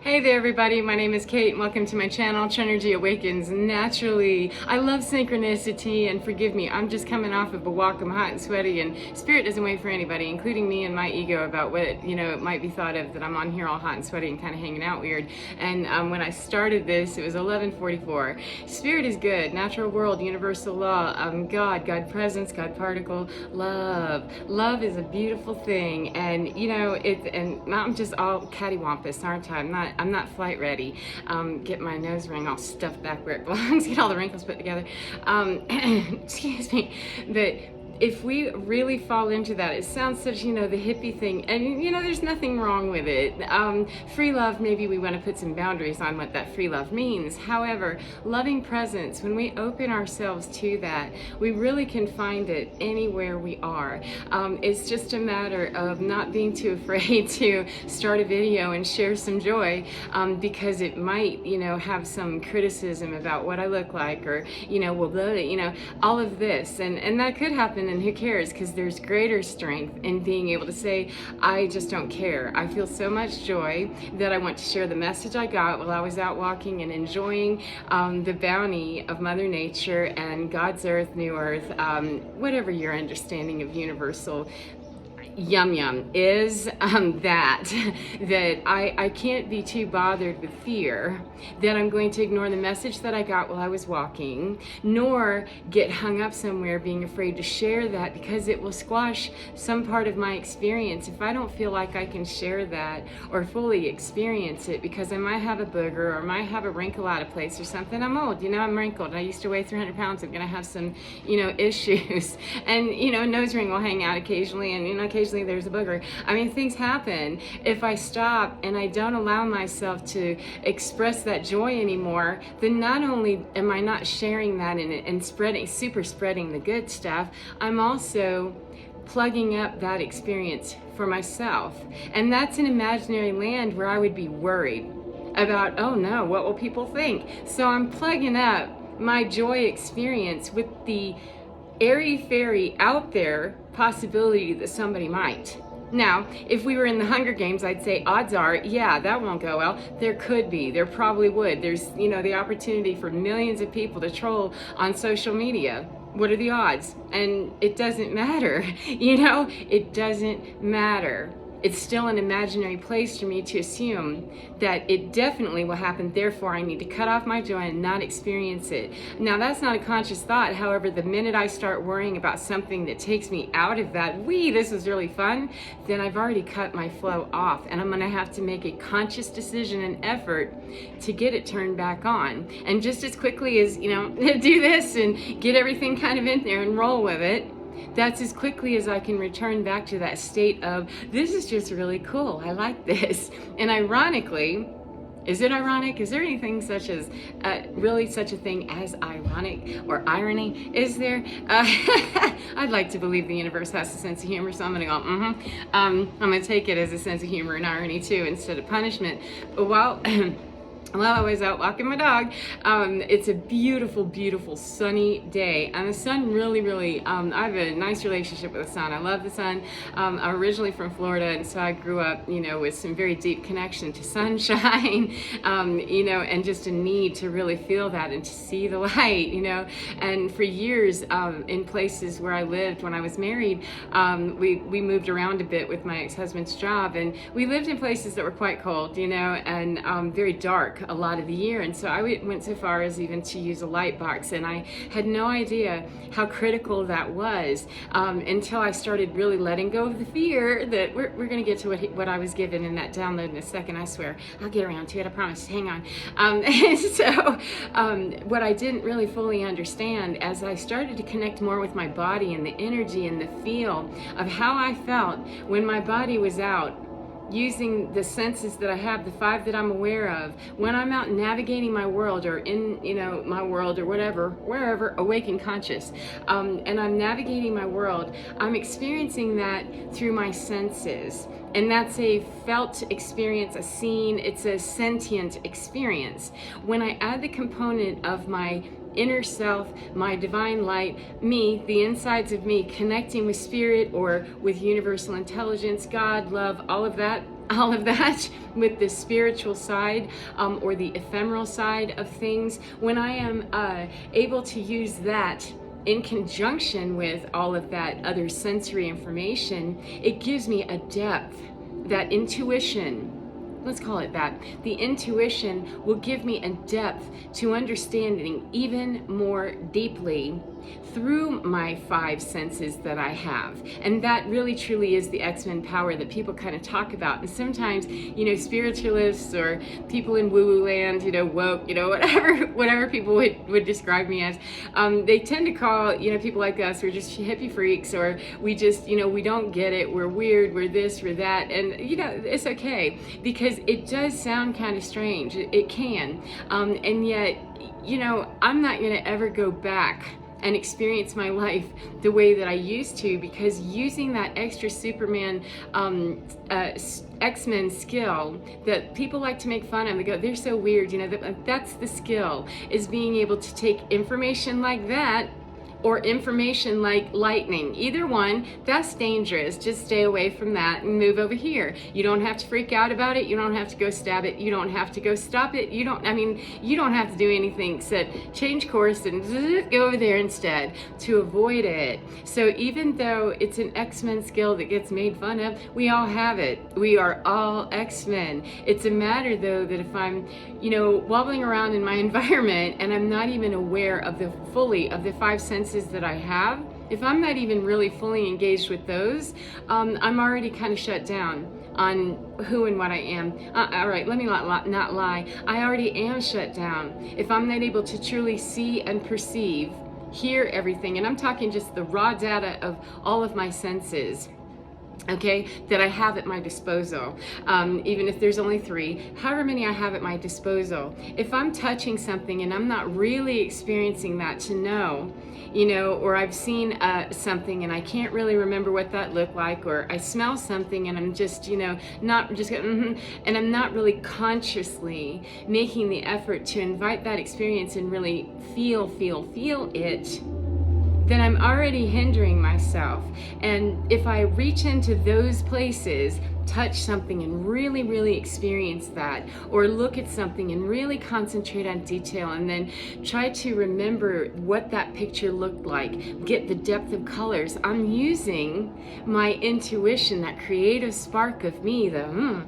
Hey there everybody, my name is Kate and welcome to my channel, Trenergy Awakens Naturally. I love synchronicity and forgive me, I'm just coming off of a walk, I'm hot and sweaty and spirit doesn't wait for anybody, including me and my ego about what, it might be thought of that I'm on here all hot and sweaty and kind of hanging out weird. And when I started this, it was 11:44. Spirit is good, natural world, universal law, God presence, God particle, love. Love is a beautiful thing and I'm just all cattywampus, aren't I? I'm not flight ready. Get my nose ring all stuffed back where it belongs, get all the wrinkles put together. Excuse me. But if we really fall into that, it sounds such, the hippie thing, and there's nothing wrong with it. Free love, maybe we want to put some boundaries on what that free love means. However, loving presence, when we open ourselves to that, we really can find it anywhere we are. It's just a matter of not being too afraid to start a video and share some joy, because it might, have some criticism about what I look like, or, all of this, and that could happen. And who cares, because there's greater strength in being able to say, I just don't care. I feel so much joy that I want to share the message I got while I was out walking and enjoying the bounty of Mother Nature and God's earth, new earth, whatever your understanding of universal yum is, that I can't be too bothered with fear that I'm going to ignore the message that I got while I was walking, nor get hung up somewhere being afraid to share that because it will squash some part of my experience if I don't feel like I can share that or fully experience it, because I might have a booger or might have a wrinkle out of place or something. I'm old, I'm wrinkled. I used to weigh 300 pounds. I'm gonna have some, issues, and a nose ring will hang out occasionally, and occasionally there's a booger. I mean, things happen. If I stop and I don't allow myself to express that joy anymore, then not only am I not sharing that and spreading the good stuff, I'm also plugging up that experience for myself. And that's an imaginary land where I would be worried about, oh no, what will people think? So I'm plugging up my joy experience with the airy-fairy out there possibility that somebody might. Now, if we were in the Hunger Games, I'd say odds are, yeah, that won't go well. There could be, there probably would. There's, the opportunity for millions of people to troll on social media. What are the odds? And it doesn't matter, it doesn't matter. It's still an imaginary place for me to assume that it definitely will happen, therefore I need to cut off my joy and not experience it. Now, that's not a conscious thought. However, the minute I start worrying about something that takes me out of that, this is really fun, then I've already cut my flow off, and I'm gonna have to make a conscious decision and effort to get it turned back on. And just as quickly as, do this and get everything kind of in there and roll with it, that's as quickly as I can return back to that state of, this is just really cool, I like this. And ironically, is it ironic? Is there anything such as, really such a thing as ironic or irony? Is there? I'd like to believe the universe has a sense of humor, so I'm gonna go, I'm gonna take it as a sense of humor and irony too, instead of punishment. But while I was out walking my dog, it's a beautiful, beautiful sunny day, and the sun really, I have a nice relationship with the sun. I love the sun. I'm originally from Florida, and so I grew up, with some very deep connection to sunshine, and just a need to really feel that and to see the light, and for years, in places where I lived when I was married, we moved around a bit with my ex-husband's job, and we lived in places that were quite cold, and very dark a lot of the year. And so I went so far as even to use a light box, and I had no idea how critical that was, until I started really letting go of the fear that we're going to get to what I was given in that download in a second. I swear I'll get around to it, I promise. Hang on. What I didn't really fully understand, as I started to connect more with my body and the energy and the feel of how I felt when my body was out, using the senses that I have, the 5 that I'm aware of, when I'm out navigating my world, or in, my world, or whatever, wherever, awake and conscious, and I'm navigating my world, I'm experiencing that through my senses. And that's a felt experience, a scene, it's a sentient experience. When I add the component of my inner self, my divine light, me, the insides of me, connecting with spirit or with universal intelligence, God, love, all of that, all of that with the spiritual side or the ephemeral side of things, when I am able to use that in conjunction with all of that other sensory information, it gives me a depth, that intuition. Let's call it that. The intuition will give me a depth to understanding even more deeply through my 5 senses that I have. And that really truly is the X-Men power that people kind of talk about. And sometimes, spiritualists or people in woo-woo land, woke, whatever people would describe me as, they tend to call, people like us, we're just hippie freaks, or we just, we don't get it, we're weird, we're this, we're that. And, it's okay, because it does sound kind of strange. It can. And yet, I'm not going to ever go back and experience my life the way that I used to, because using that extra Superman X-Men skill that people like to make fun of, they go, they're so weird, that's the skill, is being able to take information like that or information like lightning. Either one, that's dangerous. Just stay away from that and move over here. You don't have to freak out about it. You don't have to go stab it. You don't have to go stop it. You don't have to do anything except change course and go over there instead to avoid it. So even though it's an X-Men skill that gets made fun of, we all have it. We are all X-Men. It's a matter though that if I'm, wobbling around in my environment and I'm not even aware of the 5 senses that I have, if I'm not even really fully engaged with those, I'm already kind of shut down on who and what I am. All right, let me not lie. I already am shut down if I'm not able to truly see and perceive, hear everything. And I'm talking just the raw data of all of my senses, okay, that I have at my disposal. Even if there's only 3, however many I have at my disposal. If I'm touching something and I'm not really experiencing that to know, or I've seen something and I can't really remember what that looked like, or I smell something and I'm just, not just, and I'm not really consciously making the effort to invite that experience and really feel it, then I'm already hindering myself. And if I reach into those places, touch something and really, really experience that, or look at something and really concentrate on detail and then try to remember what that picture looked like, get the depth of colors, I'm using my intuition, that creative spark of me, I'm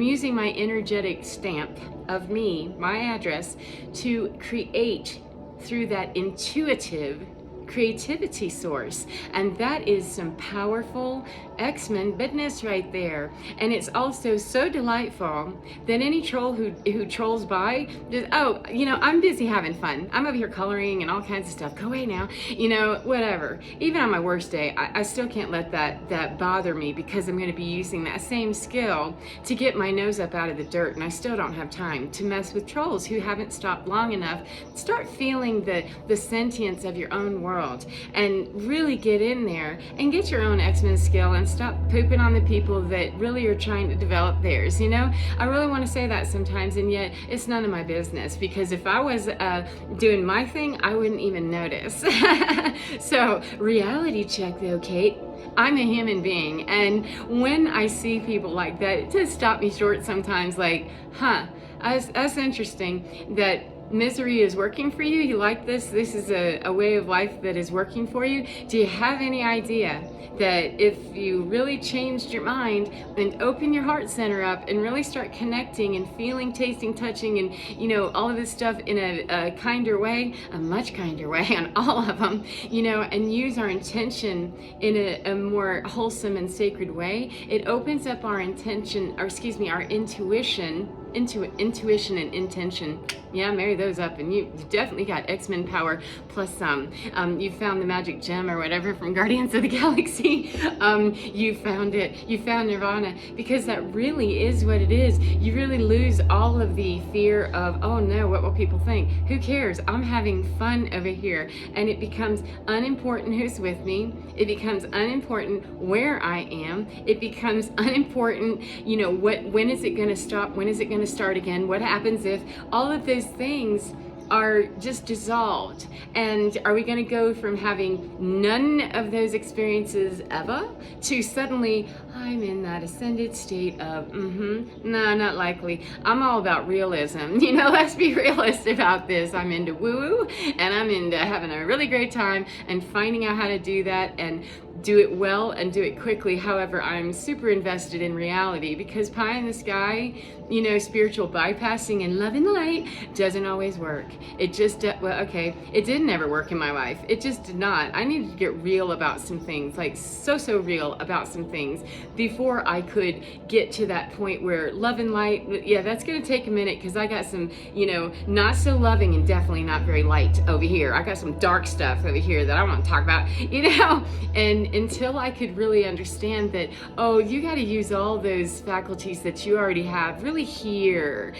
using my energetic stamp of me, my address, to create through that intuitive creativity source. And that is some powerful X-Men business right there. And it's also so delightful that any troll who trolls by, just, I'm busy having fun. I'm over here coloring and all kinds of stuff. Go away now. Whatever. Even on my worst day, I still can't let that bother me, because I'm going to be using that same skill to get my nose up out of the dirt, and I still don't have time to mess with trolls who haven't stopped long enough. Start feeling the sentience of your own world and really get in there and get your own X-Men skill and stop pooping on the people that really are trying to develop theirs. I really want to say that sometimes, and yet it's none of my business, because if I was doing my thing, I wouldn't even notice. So reality check though, Kate. I'm a human being, and when I see people like that, it does stop me short sometimes, like, that's interesting that misery is working for you. You like this? This is a way of life that is working for you. Do you have any idea that if you really changed your mind and open your heart center up and really start connecting and feeling, tasting, touching, and all of this stuff in a kinder way, a much kinder way on all of them, and use our intention in a more wholesome and sacred way, it opens up our intuition and intention. Yeah, marry those up, and you definitely got X-Men power plus some. You found the magic gem or whatever from Guardians of the Galaxy. You found it. You found Nirvana, because that really is what it is. You really lose all of the fear of, oh no, what will people think? Who cares? I'm having fun over here, and it becomes unimportant who's with me. It becomes unimportant where I am. It becomes unimportant, when is it going to stop? When is it going to start again? What happens if? All of those things are just dissolved. And are we going to go from having none of those experiences ever to suddenly I'm in that ascended state of no, not likely. I'm all about realism. Let's be realistic about this. I'm into woo-woo, and I'm into having a really great time and finding out how to do that and do it well and do it quickly. However, I'm super invested in reality, because pie in the sky, spiritual bypassing and love and light doesn't always work. It just, it didn't ever work in my life. It just did not. I needed to get real about some things, like so real about some things before I could get to that point where love and light, yeah, that's going to take a minute, because I got some, not so loving and definitely not very light over here. I got some dark stuff over here that I want to talk about, and until I could really understand that, oh, you got to use all those faculties that you already have, really hear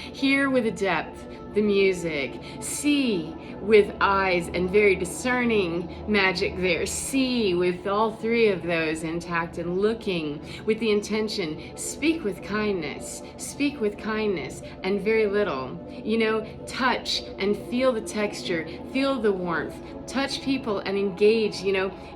with a depth, the music, see with eyes and very discerning magic there, see with all three of those intact and looking with the intention, speak with kindness and very little, touch and feel the texture, feel the warmth, touch people and engage.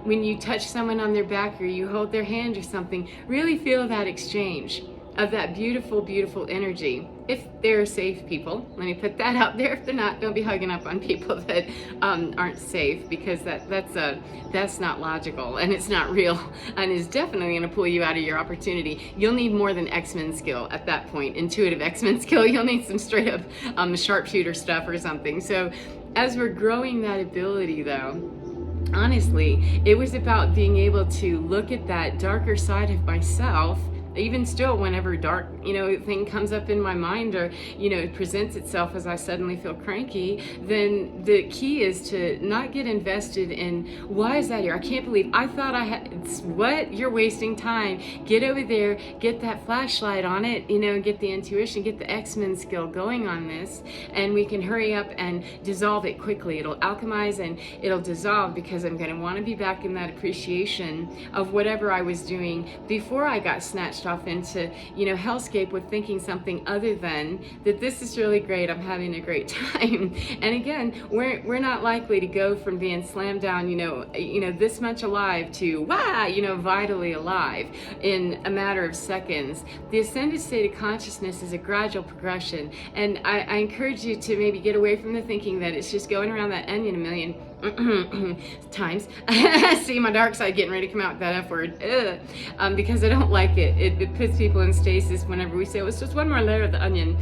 When you touch someone on their back or you hold their hand or something, really feel that exchange of that beautiful, beautiful energy. If they're safe people, let me put that out there. If they're not, don't be hugging up on people that aren't safe, because that's not logical and it's not real, and is definitely going to pull you out of your opportunity. You'll need more than X-Men skill at that point, intuitive X-Men skill. You'll need some straight up sharpshooter stuff or something. So as we're growing that ability, though, honestly, it was about being able to look at that darker side of myself. Even still, whenever dark, thing comes up in my mind, or, it presents itself as I suddenly feel cranky, then the key is to not get invested in, why is that here? I can't believe I thought I had, what? You're wasting time. Get over there, get that flashlight on it, get the intuition, get the X-Men skill going on this, and we can hurry up and dissolve it quickly. It'll alchemize and it'll dissolve, because I'm going to want to be back in that appreciation of whatever I was doing before I got snatched off into hellscape with thinking something other than that this is really great, I'm having a great time. And again, we're not likely to go from being slammed down this much alive to vitally alive in a matter of seconds. The ascended state of consciousness is a gradual progression, and I encourage you to maybe get away from the thinking that it's just going around that onion a million times. See my dark side getting ready to come out with that F word. Because I don't like it. It puts people in stasis whenever we say, oh, it's just one more layer of the onion.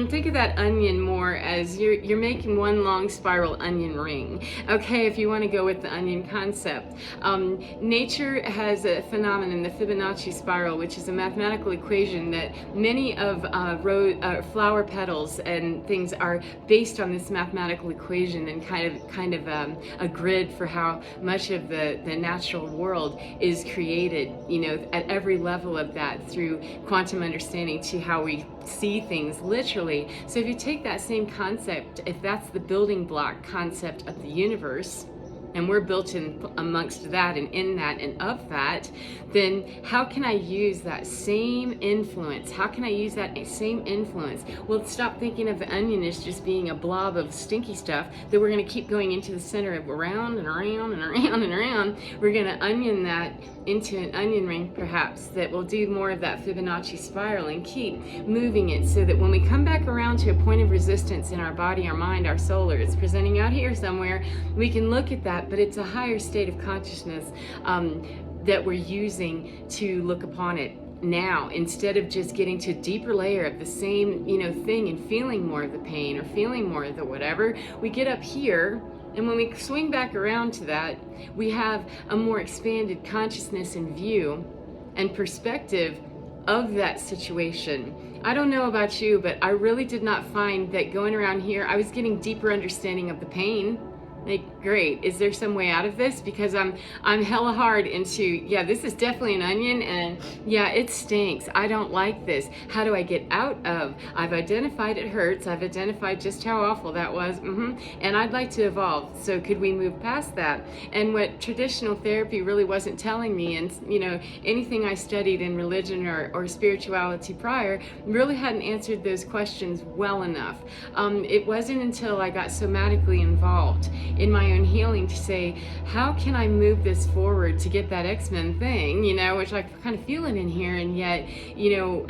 Think of that onion more as you're making one long spiral onion ring. Okay, if you want to go with the onion concept. Nature has a phenomenon, the Fibonacci spiral, which is a mathematical equation that many of flower petals and things are based on this mathematical equation, and kind of a grid for how much of the natural world is created, at every level of that, through quantum understanding to how we see things literally. So if you take that same concept, if that's the building block concept of the universe, and we're built in amongst that and in that and of that, then how can I use that same influence? How can I use that same influence? Well, stop thinking of the onion as just being a blob of stinky stuff that we're going to keep going into the center of, around and around and around and around. We're going to onion that into an onion ring, perhaps, that will do more of that Fibonacci spiral and keep moving it, so that when we come back around to a point of resistance in our body, our mind, our soul, or it's presenting out here somewhere, we can look at that, but it's a higher state of consciousness that we're using to look upon it now, instead of just getting to a deeper layer of the same thing and feeling more of the pain or feeling more of the whatever. We get up here, and when we swing back around to that, we have a more expanded consciousness and view and perspective of that situation. I don't know about you, but I really did not find that going around here, I was getting deeper understanding of the pain. Like, great. Is there some way out of this? Because I'm hella hard into, yeah, this is definitely an onion, and yeah, it stinks. I don't like this. How do I get out of? I've identified it hurts. I've identified just how awful that was. And I'd like to evolve. So could we move past that? And what traditional therapy really wasn't telling me, and anything I studied in religion or spirituality prior really hadn't answered those questions well enough. It wasn't until I got somatically involved in my own healing to say, how can I move this forward to get that X-Men thing, which I kind of feel it in here, and yet,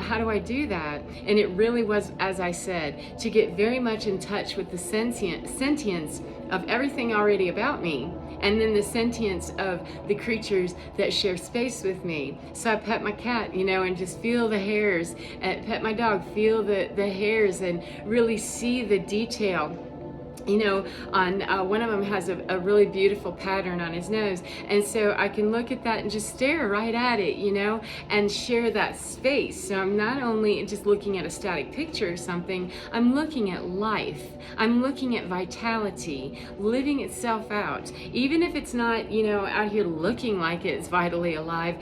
how do I do that? And it really was, as I said, to get very much in touch with the sentience of everything already about me, and then the sentience of the creatures that share space with me. So I pet my cat, and just feel the hairs, and pet my dog, feel the hairs, and really see the detail. On one of them has a really beautiful pattern on his nose, and so I can look at that and just stare right at it, and share that space. So I'm not only just looking at a static picture or something, I'm looking at life. I'm looking at vitality, living itself out. Even if it's not, out here looking like it's vitally alive,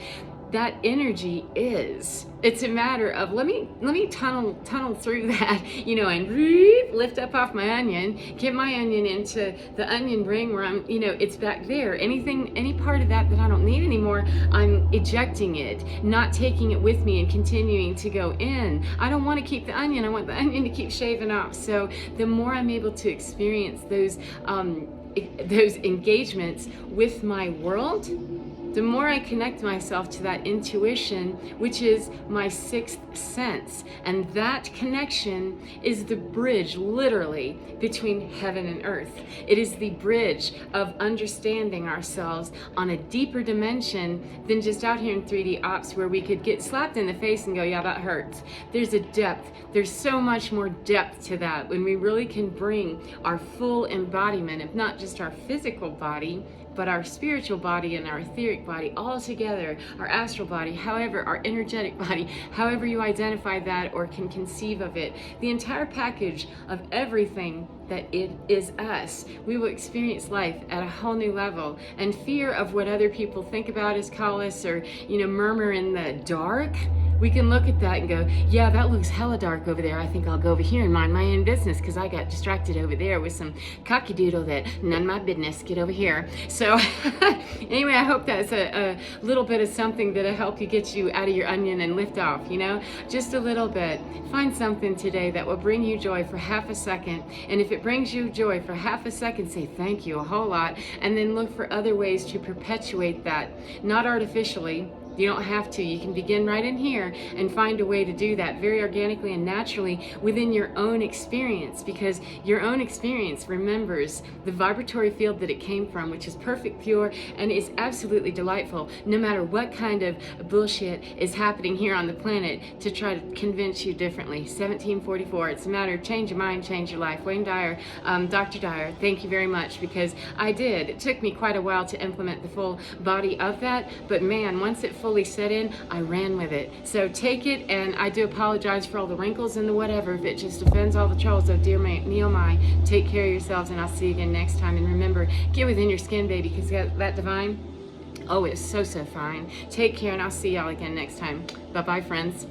that energy is. It's a matter of let me tunnel through that, and lift up off my onion, get my onion into the onion ring where I'm, it's back there. Any part of that I don't need anymore, I'm ejecting it, not taking it with me and continuing to go in. I don't want to keep the onion. I want the onion to keep shaving off. So the more I'm able to experience those engagements with my world, the more I connect myself to that intuition, which is my sixth sense. And that connection is the bridge, literally, between heaven and earth. It is the bridge of understanding ourselves on a deeper dimension than just out here in 3D ops, where we could get slapped in the face and go, yeah, that hurts. There's a depth. There's so much more depth to that when we really can bring our full embodiment of not just our physical body, but our spiritual body and our etheric body all together, our astral body, however, our energetic body, however you identify that or can conceive of it, the entire package of everything that it is us. We will experience life at a whole new level, and fear of what other people think about us, call us, or murmur in the dark, we can look at that and go, yeah, that looks hella dark over there. I think I'll go over here and mind my own business because I got distracted over there with some cockadoodle that none of my business. Get over here. So anyway, I hope that's a little bit of something that'll help you get you out of your onion and lift off, just a little bit. Find something today that will bring you joy for half a second. And if it brings you joy for half a second, say thank you a whole lot, and then look for other ways to perpetuate that, not artificially. You don't have to. You can begin right in here and find a way to do that very organically and naturally within your own experience, because your own experience remembers the vibratory field that it came from, which is perfect, pure, and is absolutely delightful, no matter what kind of bullshit is happening here on the planet to try to convince you differently. 1744, it's a matter of change your mind, change your life. Wayne Dyer, Dr. Dyer, thank you very much, because I did. It took me quite a while to implement the full body of that, but man, once it fully set in, I ran with it. So take it, and I do apologize for all the wrinkles and the whatever if it just offends all the trolls. Oh dear me, oh my. Take care of yourselves, and I'll see you again next time. And remember, get within your skin, baby, because that divine, oh, it's so fine. Take care, and I'll see y'all again next time. Bye-bye, friends.